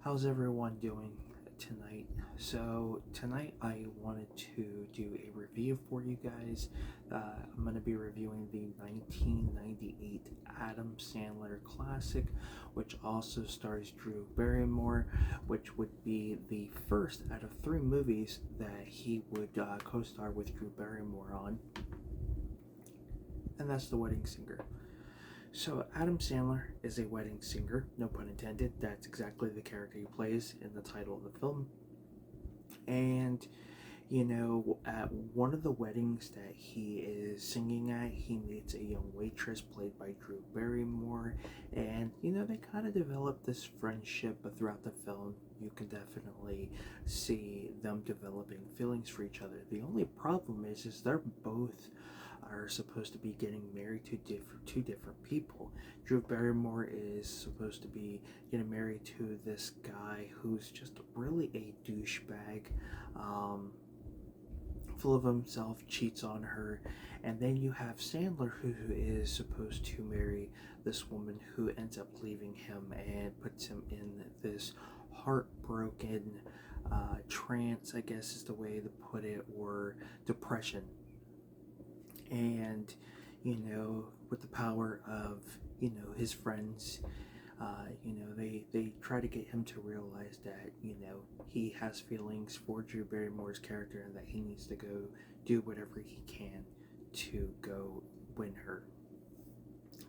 How's everyone doing tonight? So, tonight I wanted to do a review for you guys. I'm going to be reviewing the 1998 Adam Sandler classic, which also stars Drew Barrymore, which would be the first out of three movies that he would co star with Drew Barrymore on, and that's The Wedding Singer. So, Adam Sandler is a wedding singer, no pun intended. That's exactly the character he plays in the title of the film. And, at one of the weddings that he is singing at, he meets a young waitress played by Drew Barrymore. And, they kind of develop this friendship, but throughout the film, you can definitely see them developing feelings for each other. The only problem is they're both are supposed to be getting married to two different people. Drew Barrymore is supposed to be getting married to this guy who's just really a douchebag, full of himself, cheats on her, and then you have Sandler who is supposed to marry this woman who ends up leaving him and puts him in this heartbroken trance, I guess is the way to put it, or depression. And with the power of his friends, they try to get him to realize that he has feelings for Drew Barrymore's character and that he needs to go do whatever he can to go win her.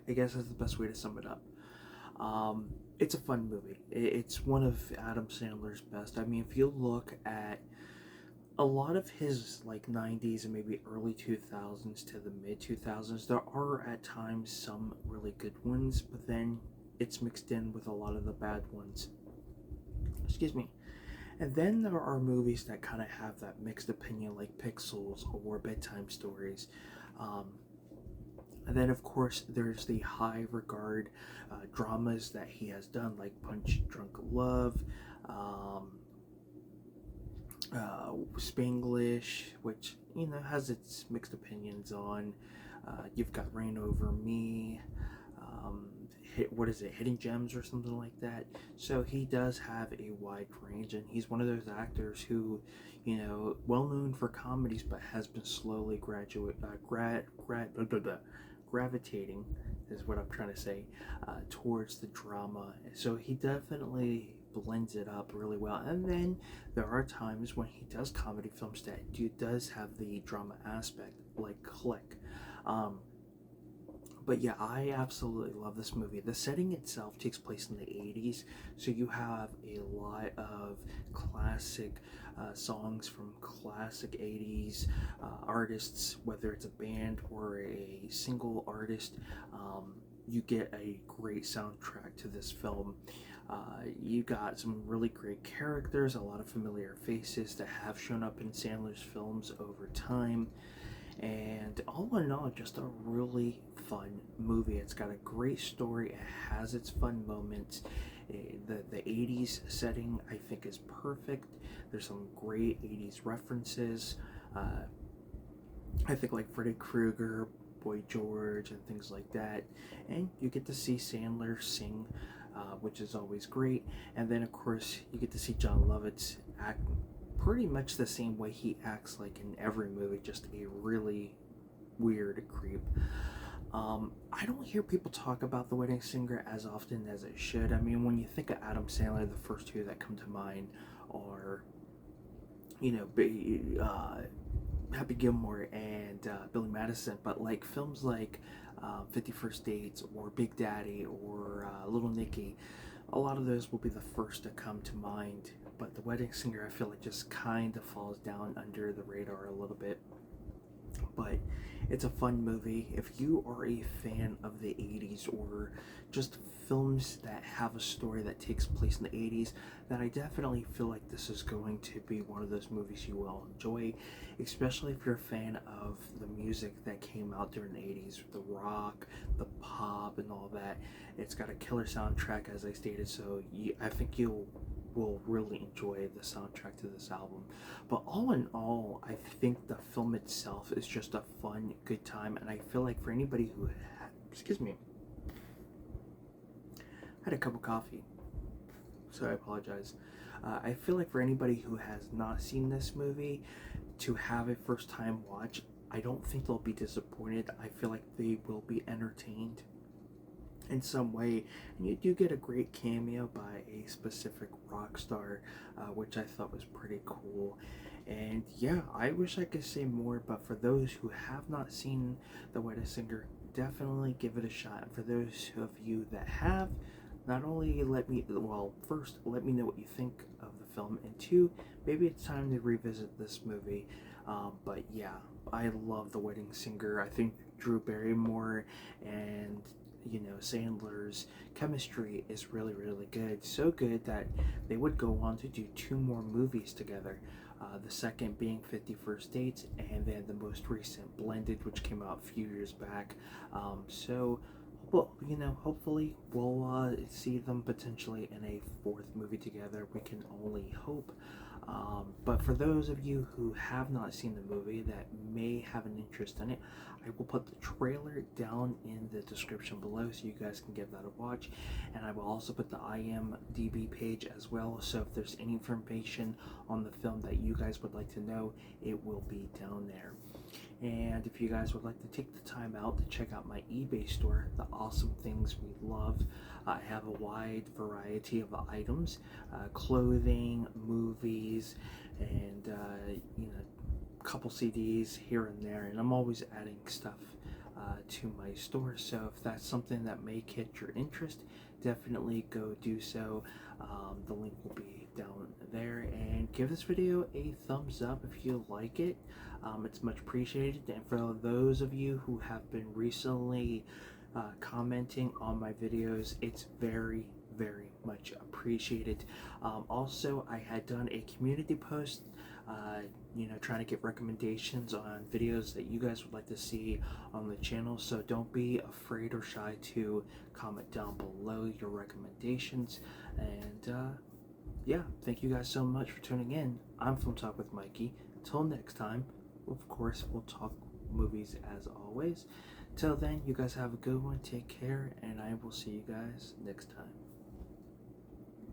I guess that's the best way to sum it up. It's a fun movie. It's one of Adam Sandler's best. I mean, if you look at a lot of his 90s and maybe early 2000s to the mid 2000s, there are at times some really good ones, but then it's mixed in with a lot of the bad ones. Excuse me. And then there are movies that kind of have that mixed opinion, like Pixels or Bedtime Stories. And then, of course, there's the high regard dramas that he has done, like Punch Drunk Love, Spanglish, which has its mixed opinions on. You've got Reign Over Me, Hidden Gems or something like that. So he does have a wide range, and he's one of those actors who, well known for comedies, but has been slowly gravitating, is what I'm trying to say, towards the drama. So he definitely blends it up really well. And then there are times when he does comedy films that does have the drama aspect, like Click. But yeah, I absolutely love this movie. The setting itself takes place in the 80s, so you have a lot of classic songs from classic 80s artists, whether it's a band or a single artist. You get a great soundtrack to this film. You got some really great characters, a lot of familiar faces that have shown up in Sandler's films over time. And all in all, just a really fun movie. It's got a great story. It has its fun moments. The 80s setting, I think, is perfect. There's some great 80s references. I think like Freddy Krueger, Boy George, and things like that. And you get to see Sandler sing, which is always great. And then, of course, you get to see John Lovitz act pretty much the same way he acts like in every movie, just a really weird creep. I don't hear people talk about The Wedding Singer as often as it should. I mean, when you think of Adam Sandler, the first two that come to mind are, Happy Gilmore and Billy Madison, but like films like 50 First Dates or Big Daddy or Little Nicky, a lot of those will be the first to come to mind. But The Wedding Singer, I feel like, just kind of falls down under the radar a little bit. But it's a fun movie. If you are a fan of the 80s or just films that have a story that takes place in the 80s, then I definitely feel like this is going to be one of those movies you will enjoy, especially if you're a fan of the music that came out during the 80s, the rock, the pop, and all that. It's got a killer soundtrack, as I stated, so I think you will really enjoy the soundtrack to this album. But all in all, I think the film itself is just a fun, good time, and I feel like for anybody who had a cup of coffee. so I apologize. I feel like for anybody who has not seen this movie, to have a first time watch, I don't think they'll be disappointed. I feel like they will be entertained in some way, and you do get a great cameo by a specific rock star, which I thought was pretty cool. And yeah, I wish I could say more, but for those who have not seen The Wedding Singer, definitely give it a shot. And for those of you that have, not only first, let me know what you think of the film, and two, maybe it's time to revisit this movie. But yeah, I love The Wedding Singer. I think Drew Barrymore and Sandler's chemistry is really, really good. So good that they would go on to do two more movies together. The second being 50 First Dates, and then the most recent Blended, which came out a few years back. Well, hopefully we'll see them potentially in a fourth movie together. We can only hope. But for those of you who have not seen the movie that may have an interest in it, I will put the trailer down in the description below so you guys can give that a watch. And I will also put the IMDb page as well, so if there's any information on the film that you guys would like to know, it will be down there. And if you guys would like to take the time out to check out my eBay store, the awesome things we love, I have a wide variety of items, clothing, movies, and a couple CDs here and there, and I'm always adding stuff to my store. So if that's something that may catch your interest, definitely go do so. The link will be down there, and give this video a thumbs up if you like it. It's much appreciated. And for those of you who have been recently commenting on my videos, it's very, very much appreciated. Also, I had done a community post trying to get recommendations on videos that you guys would like to see on the channel, so don't be afraid or shy to comment down below your recommendations. And yeah, thank you guys so much for tuning in. I'm Film Talk with Mikey. Until next time, of course, we'll talk movies as always. Till then, you guys have a good one, take care, and I will see you guys next time.